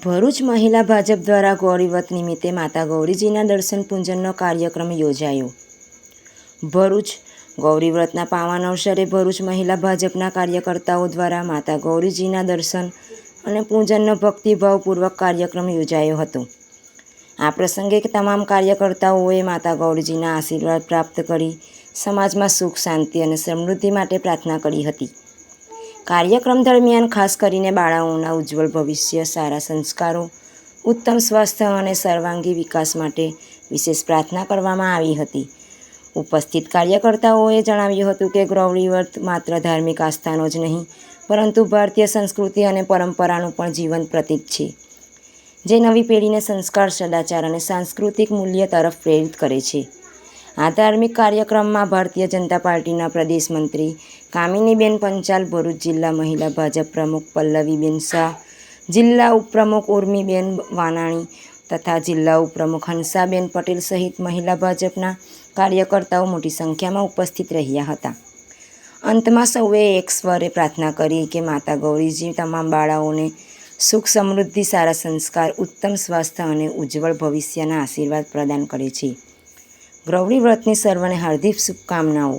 ભરૂચ મહિલા ભાજપ દ્વારા ગૌરીવ્રત નિમિત્તે માતા ગૌરીજીના દર્શન પૂજનનો કાર્યક્રમ યોજાયો. ભરૂચ ગૌરીવ્રતના પાવન અવસરે ભરૂચ મહિલા ભાજપના કાર્યકર્તાઓ દ્વારા માતા ગૌરીજીના દર્શન અને પૂજનનો ભક્તિભાવપૂર્વક કાર્યક્રમ યોજાયો હતો. આ પ્રસંગે તમામ કાર્યકર્તાઓએ માતા ગૌરીજીના આશીર્વાદ પ્રાપ્ત કરી સમાજમાં સુખ, શાંતિ અને સમૃદ્ધિ માટે પ્રાર્થના કરી હતી. કાર્યક્રમ દરમિયાન ખાસ કરીને બાળાઓના ઉજ્જવળ ભવિષ્ય, સારા સંસ્કારો, ઉત્તમ સ્વાસ્થ્ય અને સર્વાંગી વિકાસ માટે વિશેષ પ્રાર્થના કરવામાં આવી હતી. ઉપસ્થિત કાર્યકર્તાઓએ જણાવ્યું હતું કે ગૌરીવ્રત માત્ર ધાર્મિક આસ્થાનો જ નહીં, પરંતુ ભારતીય સંસ્કૃતિ અને પરંપરાનું પણ જીવંત પ્રતીક છે, જે નવી પેઢીને સંસ્કાર, સદાચાર અને સાંસ્કૃતિક મૂલ્ય તરફ પ્રેરિત કરે છે. આ ધાર્મિક કાર્યક્રમમાં ભારતીય જનતા પાર્ટીના પ્રદેશ મંત્રી કામિનીબેન પંચાલ, ભરૂચ જિલ્લા મહિલા ભાજપ પ્રમુખ પલ્લવીબેન શાહ, જિલ્લા ઉપપ્રમુખ ઉર્મીબેન વાનાણી તથા જિલ્લા ઉપપ્રમુખ હંસાબેન પટેલ સહિત મહિલા ભાજપના કાર્યકર્તાઓ મોટી સંખ્યામાં ઉપસ્થિત રહ્યા હતા. અંતમાં સૌએ એક સ્વરે પ્રાર્થના કરી કે માતા ગૌરીજી તમામ બાળાઓને સુખ, સમૃદ્ધિ, સારા સંસ્કાર, ઉત્તમ સ્વાસ્થ્ય અને ઉજ્જવળ ભવિષ્યના આશીર્વાદ પ્રદાન કરે છે. ગૌરીવ્રતની સર્વને હાર્દિક શુભકામનાઓ.